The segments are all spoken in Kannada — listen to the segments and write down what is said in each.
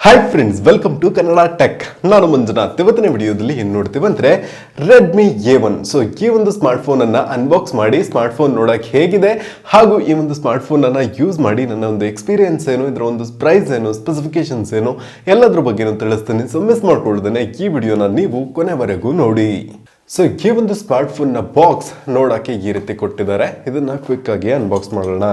Hi friends, welcome to Kannada tech. ನಾನು ಮಂಜುನಾಥ್. ಇವತ್ತಿನ ವಿಡಿಯೋದಲ್ಲಿ ಏನು ನೋಡ್ತೀವಿ ಅಂದರೆ ರೆಡ್ಮಿ A1. ಸೊ ಈ ಒಂದು ಸ್ಮಾರ್ಟ್ಫೋನನ್ನು ಅನ್ಬಾಕ್ಸ್ ಮಾಡಿ ಸ್ಮಾರ್ಟ್ಫೋನ್ ನೋಡೋಕೆ ಹೇಗಿದೆ ಹಾಗೂ ಈ ಒಂದು ಸ್ಮಾರ್ಟ್ಫೋನನ್ನು ಯೂಸ್ ಮಾಡಿ ನನ್ನ ಒಂದು ಎಕ್ಸ್ಪೀರಿಯನ್ಸ್ ಏನು, ಇದರ ಒಂದು ಪ್ರೈಸ್ ಏನು, ಸ್ಪೆಸಿಫಿಕೇಶನ್ಸ್ ಏನು, ಎಲ್ಲದ್ರ ಬಗ್ಗೆ ತಿಳಿಸ್ತೀನಿ. ಸೊ ಮಿಸ್ ಮಾಡ್ಕೊಳ್ದೇನೆ ಈ ವಿಡಿಯೋನ ನೀವು ಕೊನೆವರೆಗೂ ನೋಡಿ. ಸೊ ಈ ಒಂದು ಸ್ಮಾರ್ಟ್ಫೋನ್ನ ಬಾಕ್ಸ್ ನೋಡೋಕ್ಕೆ ಈ ರೀತಿ ಕೊಟ್ಟಿದ್ದಾರೆ. ಇದನ್ನು ಕ್ವಿಕ್ ಆಗಿ ಅನ್ಬಾಕ್ಸ್ ಮಾಡೋಣ.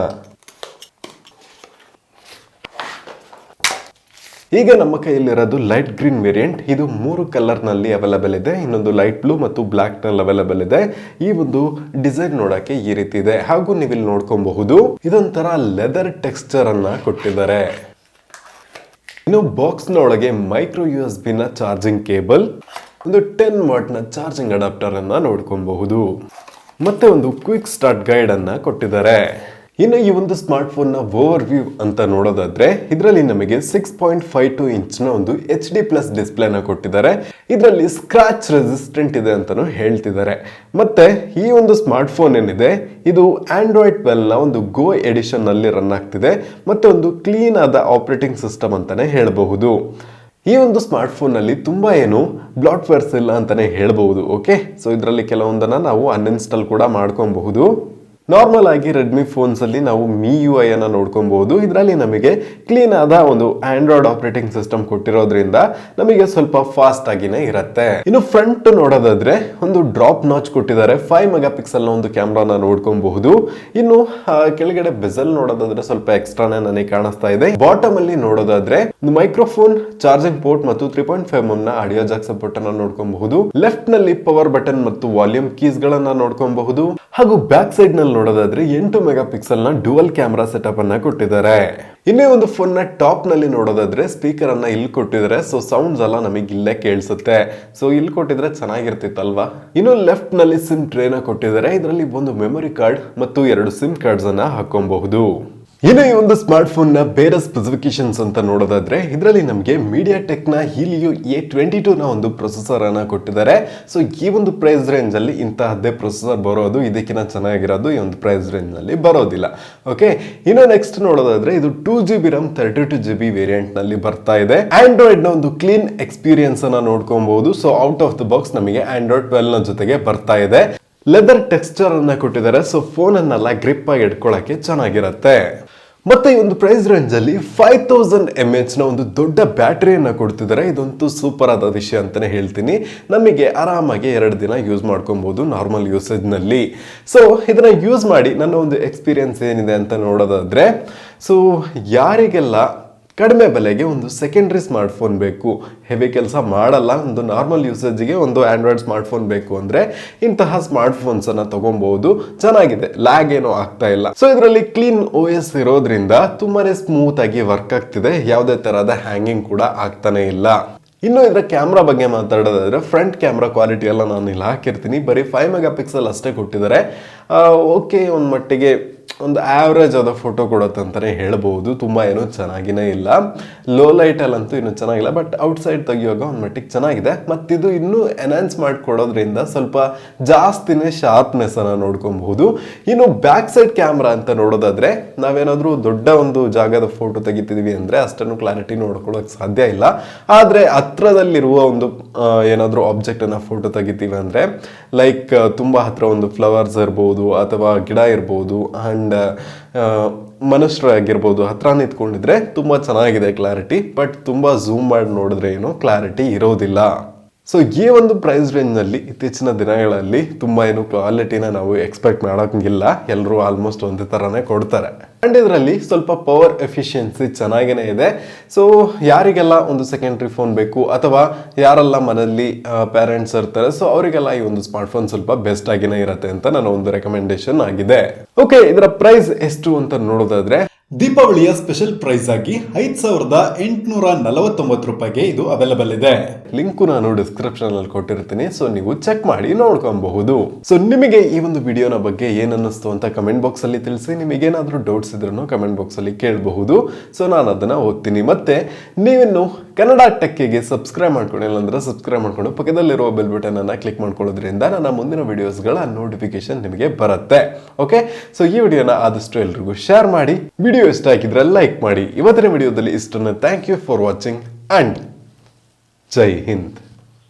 ಈಗ ನಮ್ಮ ಕೈಯಲ್ಲಿರೋದು ಲೈಟ್ ಗ್ರೀನ್ ವೇರಿಯಂಟ್. ಇದು 3 ಕಲರ್ನಲ್ಲಿ ಅವೈಲೇಬಲ್ ಇದೆ. ಇನ್ನೊಂದು ಲೈಟ್ ಬ್ಲೂ ಮತ್ತು ಬ್ಲಾಕ್ ನಲ್ಲಿ ಅವೈಲೇಬಲ್ ಇದೆ. ಈ ಒಂದು ಡಿಸೈನ್ ನೋಡಕ್ಕೆ ಈ ರೀತಿ ಇದೆ. ಹಾಗೂ ನೀವಿಲ್ಲಿ ನೋಡ್ಕೊಬಹುದು, ಇದೊಂಥರ ಲೆದರ್ ಟೆಕ್ಸ್ಚರ್ ಅನ್ನ ಕೊಟ್ಟಿದ್ದಾರೆ. ಇನ್ನು ಬಾಕ್ಸ್ ನ ಒಳಗೆ ಮೈಕ್ರೋ USB ನ ಚಾರ್ಜಿಂಗ್ ಕೇಬಲ್, ಒಂದು 10 ವಾಟ್ ನ ಚಾರ್ಜಿಂಗ್ ಅಡಾಪ್ಟರ್ ಅನ್ನ ನೋಡ್ಕೊಬಹುದು. ಮತ್ತೆ ಒಂದು ಕ್ವಿಕ್ ಸ್ಟಾರ್ಟ್ ಗೈಡ್ ಅನ್ನ ಕೊಟ್ಟಿದ್ದಾರೆ. ಇನ್ನು ಈ ಒಂದು ಸ್ಮಾರ್ಟ್ಫೋನ್ ನ ಓವರ್ ವ್ಯೂ ಅಂತ ನೋಡೋದಾದ್ರೆ ಇದರಲ್ಲಿ ನಮಗೆ 6.52 ಇಂಚ್ನ ಒಂದು HD+ ಡಿಸ್ಪ್ಲೇನ ಕೊಟ್ಟಿದ್ದಾರೆ. ಇದರಲ್ಲಿ ಸ್ಕ್ರಾಚ್ ರೆಸಿಸ್ಟೆಂಟ್ ಇದೆ ಅಂತಾನು ಹೇಳ್ತಿದ್ದಾರೆ. ಮತ್ತೆ ಈ ಒಂದು ಸ್ಮಾರ್ಟ್ಫೋನ್ ಏನಿದೆ ಇದು Android 12 ನ ಒಂದು ಗೋ ಎಡಿಷನ್ ನಲ್ಲಿ ರನ್ ಆಗ್ತಿದೆ. ಮತ್ತೆ ಒಂದು ಕ್ಲೀನ್ ಆದ ಆಪರೇಟಿಂಗ್ ಸಿಸ್ಟಮ್ ಅಂತಾನೆ ಹೇಳಬಹುದು. ಈ ಒಂದು ಸ್ಮಾರ್ಟ್ಫೋನ್ ನಲ್ಲಿ ತುಂಬಾ ಏನು ಬ್ಲಾಟ್ವೇರ್ಸ್ ಇಲ್ಲ ಅಂತಾನೆ ಹೇಳಬಹುದು. ಓಕೆ, ಸೊ ಇದರಲ್ಲಿ ಕೆಲವೊಂದನ್ನ ನಾವು ಅನ್ಇನ್ಸ್ಟಾಲ್ ಕೂಡ ಮಾಡ್ಕೊಬಹುದು. ನಾರ್ಮಲ್ ಆಗಿ ರೆಡ್ಮಿ ಫೋನ್ಸ್ ಅಲ್ಲಿ ನಾವು MIUI ಅನ್ನ ನೋಡ್ಕೊಬಹುದು. ಇದರಲ್ಲಿ ನಮಗೆ ಕ್ಲೀನ್ ಆದ ಒಂದು ಆಂಡ್ರಾಯ್ಡ್ ಆಪರೇಟಿಂಗ್ ಸಿಸ್ಟಮ್ ಕೊಟ್ಟಿರೋದ್ರಿಂದ ನಮಗೆ ಸ್ವಲ್ಪ ಫಾಸ್ಟ್ ಆಗಿನೇ ಇರುತ್ತೆ. ಇನ್ನು ಫ್ರಂಟ್ ನೋಡೋದಾದ್ರೆ ಒಂದು ಡ್ರಾಪ್ ನಾಚ್ ಕೊಟ್ಟಿದ್ದಾರೆ. 5 ಮೆಗಾ ಪಿಕ್ಸೆಲ್ ನ ಒಂದು ಕ್ಯಾಮ್ರಾನ ನೋಡ್ಕೊಬಹುದು. ಇನ್ನು ಕೆಳಗಡೆ ಬೆಸಲ್ ನೋಡೋದಾದ್ರೆ ಸ್ವಲ್ಪ ಎಕ್ಸ್ಟ್ರಾನೇ ನನಗೆ ಕಾಣಿಸ್ತಾ ಇದೆ. ಬಾಟಮ್ ಅಲ್ಲಿ ನೋಡೋದಾದ್ರೆ ಒಂದು ಮೈಕ್ರೋಫೋನ್, ಚಾರ್ಜಿಂಗ್ ಪೋರ್ಟ್ ಮತ್ತು 3.5 mm ನ ಆಡಿಯೋ ಜಾಕ್ ಸಪೋರ್ಟ್ ಅನ್ನ ನೋಡ್ಕೊಬಹುದು. ಲೆಫ್ಟ್ ನಲ್ಲಿ ಪವರ್ ಬಟನ್ ಮತ್ತು ವಾಲ್ಯೂಮ್ ಕೀಸ್ ಗಳನ್ನ ನೋಡ್ಕೊಬಹುದು. ಹಾಗೂ ಬ್ಯಾಕ್ ಸೈಡ್ ನಲ್ಲಿ ನೋಡೋದಾದ್ರೆ 8 ಮೆಗಾ ಪಿಕ್ಸೆಲ್ ನ ಡ್ಯುಯಲ್ ಕ್ಯಾಮೆರಾ ಸೆಟಪ್ ಅನ್ನ ಕೊಟ್ಟಿದ್ದಾರೆ. ಇನ್ನೇ ಒಂದು ಫೋನ್ ನ ಟಾಪ್ ನಲ್ಲಿ ನೋಡೋದಾದ್ರೆ ಸ್ಪೀಕರ್ ಅನ್ನ ಇಲ್ಲಿ ಕೊಟ್ಟಿದ್ದಾರೆ. ಸೊ ಸೌಂಡ್ಸ್ ಎಲ್ಲ ನಮಗೆ ಇಲ್ಲೇ ಕೇಳಿಸುತ್ತೆ. ಸೊ ಇಲ್ಲಿ ಕೊಟ್ಟಿದ್ರೆ ಚೆನ್ನಾಗಿರ್ತಿತ್ತಲ್ವಾ. ಇನ್ನು ಲೆಫ್ಟ್ ನಲ್ಲಿ ಸಿಮ್ ಟ್ರೇನ ಕೊಟ್ಟಿದ್ದಾರೆ. ಇದರಲ್ಲಿ ಒಂದು ಮೆಮೊರಿ ಕಾರ್ಡ್ ಮತ್ತು 2 ಸಿಮ್ ಕಾರ್ಡ್ಸ್ ಅನ್ನ ಹಾಕೊಬಹುದು. ಇನ್ನು ಈ ಒಂದು ಸ್ಮಾರ್ಟ್ ಫೋನ್ ನ ಬೇರೆ ಸ್ಪೆಸಿಫಿಕೇಶನ್ಸ್ ಅಂತ ನೋಡೋದಾದ್ರೆ ಇದರಲ್ಲಿ ನಮಗೆ MediaTek ನ Helio A22 ನ ಒಂದು ಪ್ರೊಸೆಸರ್ ಅನ್ನ ಕೊಟ್ಟಿದ್ದಾರೆ. ಸೊ ಈ ಒಂದು ಪ್ರೈಸ್ ರೇಂಜ್ ಅಲ್ಲಿ ಇಂತಹದ್ದೇ ಪ್ರೊಸೆಸರ್ ಬರೋದು, ಇದಕ್ಕಿಂತ ಚೆನ್ನಾಗಿರೋದು ಈ ಒಂದು ಪ್ರೈಸ್ ರೇಂಜ್ ನಲ್ಲಿ ಬರೋದಿಲ್ಲ. ಓಕೆ, ಇನ್ನು ನೆಕ್ಸ್ಟ್ ನೋಡೋದಾದ್ರೆ ಇದು 2GB RAM 32GB ವೇರಿಯಂಟ್ ನಲ್ಲಿ ಬರ್ತಾ ಇದೆ. ಆಂಡ್ರಾಯ್ಡ್ ನ ಒಂದು ಕ್ಲೀನ್ ಎಕ್ಸ್ಪೀರಿಯನ್ಸ್ ಅನ್ನ ನೋಡ್ಕೊಬಹುದು. So out of the box ನಮಗೆ Android 12 ನ ಜೊತೆಗೆ ಬರ್ತಾ ಇದೆ. ಲೆದರ್ ಟೆಕ್ಸ್ಚರ್ ಅನ್ನ ಕೊಟ್ಟಿದ್ದಾರೆ. ಸೊ ಫೋನ್ ಅನ್ನೆಲ್ಲ ಗ್ರಿಪ್ ಆಗಿ ಇಟ್ಕೊಳ್ಳಕ್ಕೆ ಚೆನ್ನಾಗಿರುತ್ತೆ. ಮತ್ತೆ ಈ ಒಂದು ಪ್ರೈಸ್ ರೇಂಜ್ ಅಲ್ಲಿ 5000 mAh ನ ಒಂದು ದೊಡ್ಡ ಬ್ಯಾಟರಿಯನ್ನ ಕೊಡ್ತಿದ್ದಾರೆ. ಇದಂತೂ ಸೂಪರ್ ಆದ ವಿಷಯ ಅಂತಾನೆ ಹೇಳ್ತೀನಿ. ನಮಗೆ ಆರಾಮಾಗಿ 2 ದಿನ ಯೂಸ್ ಮಾಡ್ಕೊಬಹುದು ನಾರ್ಮಲ್ ಯೂಸೇಜ್ ನಲ್ಲಿ. ಸೊ ಇದನ್ನ ಯೂಸ್ ಮಾಡಿ ನನ್ನ ಒಂದು ಎಕ್ಸ್ಪೀರಿಯನ್ಸ್ ಏನಿದೆ ಅಂತ ನೋಡೋದಾದ್ರೆ, ಸೊ ಯಾರಿಗೆಲ್ಲ ಕಡಿಮೆ ಬೆಲೆಗೆ ಒಂದು ಸೆಕೆಂಡ್ರಿ ಸ್ಮಾರ್ಟ್ಫೋನ್ ಬೇಕು, ಹೆವಿ ಕೆಲಸ ಮಾಡಲ್ಲ, ಒಂದು ನಾರ್ಮಲ್ ಯೂಸೇಜ್ಗೆ ಒಂದು ಆಂಡ್ರಾಯ್ಡ್ ಸ್ಮಾರ್ಟ್ಫೋನ್ ಬೇಕು ಅಂದ್ರೆ ಇಂತಹ ಸ್ಮಾರ್ಟ್ಫೋನ್ಸ್ ಅನ್ನ ತಗೊಬಹುದು. ಚೆನ್ನಾಗಿದೆ, ಲ್ಯಾಗ್ ಏನೋ ಆಗ್ತಾ ಇಲ್ಲ. ಸೊ ಇದರಲ್ಲಿ ಕ್ಲೀನ್ OS ಇರೋದ್ರಿಂದ ತುಂಬಾನೇ ಸ್ಮೂತ್ ಆಗಿ ವರ್ಕ್ ಆಗ್ತಿದೆ. ಯಾವುದೇ ತರಹದ ಹ್ಯಾಂಗಿಂಗ್ ಕೂಡ ಆಗ್ತಾನೆ ಇಲ್ಲ. ಇನ್ನು ಇದರ ಕ್ಯಾಮ್ರಾ ಬಗ್ಗೆ ಮಾತಾಡೋದಾದ್ರೆ ಫ್ರಂಟ್ ಕ್ಯಾಮ್ರಾ ಕ್ವಾಲಿಟಿ ಎಲ್ಲ ನಾನು ಇಲ್ಲಿ ಹಾಕಿರ್ತೀನಿ. ಬರೀ 5 ಮೆಗಾ ಪಿಕ್ಸೆಲ್ ಅಷ್ಟೇ ಕೊಟ್ಟಿದ್ದಾರೆ. ಓಕೆ, ಒಂದು ಮಟ್ಟಿಗೆ ಒಂದು ಆವ್ರೇಜ್ ಆದ ಫೋಟೋ ಕೊಡುತ್ತೆ ಅಂತಾನೆ ಹೇಳ್ಬಹುದು. ತುಂಬಾ ಏನೂ ಚೆನ್ನಾಗಿನೇ ಇಲ್ಲ. ಲೋ ಲೈಟ್ ಅಲ್ಲಂತೂ ಇನ್ನೂ ಚೆನ್ನಾಗಿಲ್ಲ, ಬಟ್ ಔಟ್ಸೈಡ್ ತೆಗಿಯುವಾಗ ಒಂದು ಮಟ್ಟಿಗೆ ಚೆನ್ನಾಗಿದೆ. ಮತ್ತಿದು ಇನ್ನೂ ಎನ್ಹಾನ್ಸ್ ಮಾಡಿಕೊಡೋದ್ರಿಂದ ಸ್ವಲ್ಪ ಜಾಸ್ತಿನೇ ಶಾರ್ಪ್ನೆಸ್ ಅನ್ನ ನೋಡ್ಕೊಬಹುದು. ಇನ್ನು ಬ್ಯಾಕ್ ಸೈಡ್ ಕ್ಯಾಮ್ರಾ ಅಂತ ನೋಡೋದಾದ್ರೆ ನಾವೇನಾದ್ರೂ ದೊಡ್ಡ ಒಂದು ಜಾಗದ ಫೋಟೋ ತೆಗಿತಿದೀವಿ ಅಂದ್ರೆ ಅಷ್ಟನ್ನು ಕ್ಲಾರಿಟಿ ನೋಡ್ಕೊಳ್ಳೋಕೆ ಸಾಧ್ಯ ಇಲ್ಲ. ಆದ್ರೆ ಹತ್ರದಲ್ಲಿರುವ ಒಂದು ಏನಾದ್ರೂ ಆಬ್ಜೆಕ್ಟ್ ಅನ್ನ ಫೋಟೋ ತೆಗಿತೀವಿ ಅಂದ್ರೆ ಲೈಕ್ ತುಂಬಾ ಹತ್ರ ಒಂದು ಫ್ಲವರ್ಸ್ ಇರ್ಬೋದು ಅಥವಾ ಗಿಡ ಇರ್ಬೋದು ಅಂಡ್ ಮನುಷ್ಯರು ಆಗಿರ್ಬೋದು, ಹತ್ರ ನಿಂತ್ಕೊಂಡಿದ್ರೆ ತುಂಬಾ ಚೆನ್ನಾಗಿದೆ ಕ್ಲಾರಿಟಿ. ಬಟ್ ತುಂಬಾ ಝೂಮ್ ಮಾಡಿ ನೋಡಿದ್ರೆ ಏನೋ ಕ್ಲಾರಿಟಿ ಇರೋದಿಲ್ಲ. ಸೊ ಈ ಒಂದು ಪ್ರೈಸ್ ರೇಂಜ್ ನಲ್ಲಿ ಇತ್ತೀಚಿನ ದಿನಗಳಲ್ಲಿ ತುಂಬಾ ಏನು ಕ್ವಾಲಿಟಿನ ನಾವು ಎಕ್ಸ್ಪೆಕ್ಟ್ ಮಾಡೋಂಗಿಲ್ಲ. ಎಲ್ಲರೂ ಆಲ್ಮೋಸ್ಟ್ ಒಂದೇ ತರನೇ ಕೊಡ್ತಾರೆ. ಅಂಡ್ ಇದರಲ್ಲಿ ಸ್ವಲ್ಪ ಪವರ್ ಎಫಿಷಿಯನ್ಸಿ ಚೆನ್ನಾಗೇನೆ ಇದೆ. ಸೊ ಯಾರಿಗೆಲ್ಲ ಒಂದು ಸೆಕೆಂಡ್ರಿ ಫೋನ್ ಬೇಕು ಅಥವಾ ಯಾರೆಲ್ಲ ಮನೆಯಲ್ಲಿ ಪೇರೆಂಟ್ಸ್ ಇರ್ತಾರೆ, ಸೊ ಅವರಿಗೆಲ್ಲ ಈ ಒಂದು ಸ್ಮಾರ್ಟ್ ಫೋನ್ ಸ್ವಲ್ಪ ಬೆಸ್ಟ್ ಆಗಿನೇ ಇರುತ್ತೆ ಅಂತ ನನ್ನ ಒಂದು ರೆಕಮೆಂಡೇಶನ್ ಆಗಿದೆ. ಓಕೆ, ಇದರ ಪ್ರೈಸ್ ಎಷ್ಟು ಅಂತ ನೋಡೋದಾದ್ರೆ ದೀಪಾವಳಿಯ ಸ್ಪೆಷಲ್ ಪ್ರೈಸ್ ಆಗಿ 5849 ರೂಪಾಯಿಗೆ ಇದು ಅವೈಲೇಬಲ್ ಇದೆ. ಲಿಂಕ್ ನಾನು ಡಿಸ್ಕ್ರಿಪ್ಷನ್ ಅಲ್ಲಿ ಕೊಟ್ಟಿರ್ತೀನಿ. ಸೊ ನೀವು ಚೆಕ್ ಮಾಡಿ ನೋಡ್ಕೊಬಹುದು. ಸೊ ನಿಮಗೆ ಈ ಒಂದು ವಿಡಿಯೋನ ಬಗ್ಗೆ ಏನ್ ಅನ್ನಿಸ್ತು ಅಂತ ಕಮೆಂಟ್ ಬಾಕ್ಸ್ ಅಲ್ಲಿ ತಿಳಿಸಿ. ನಿಮಗೇನಾದ್ರೂ ಡೌಟ್ಸ್ ಇದ್ರೂ ಕಮೆಂಟ್ ಬಾಕ್ಸ್ ಅಲ್ಲಿ ಕೇಳಬಹುದು. ಸೊ ನಾನು ಅದನ್ನ ಓದ್ತೀನಿ. ಮತ್ತೆ ನೀವಿನ್ನು ಕನ್ನಡ ಟೆಕ್ಕಿಗೆ ಸಬ್ಸ್ಕ್ರೈಬ್ ಮಾಡ್ಕೊಂಡಿಲ್ಲ ಅಂದ್ರೆ ಸಬ್ಸ್ಕ್ರೈಬ್ ಮಾಡ್ಕೊಂಡು ಪಕ್ಕದಲ್ಲಿರುವ ಬೆಲ್ ಬಟನ್ ಅನ್ನ ಕ್ಲಿಕ್ ಮಾಡ್ಕೊಳ್ಳೋದ್ರಿಂದ ನನ್ನ ಮುಂದಿನ ವಿಡಿಯೋಸ್ಗಳ ನೋಟಿಫಿಕೇಶನ್ ನಿಮಗೆ ಬರುತ್ತೆ. ಓಕೆ, ಸೊ ಈ ವಿಡಿಯೋನ ಆದಷ್ಟು ಎಲ್ರಿಗೂ ಶೇರ್ ಮಾಡಿ. ವಿಡಿಯೋ ಇಷ್ಟ ಆಗಿದ್ರೆ ಲೈಕ್ ಮಾಡಿ. ಇವತ್ತಿನ ವಿಡಿಯೋದಲ್ಲಿ ಇಷ್ಟನ್ನ thank you for watching. And ಜೈ ಹಿಂದ್.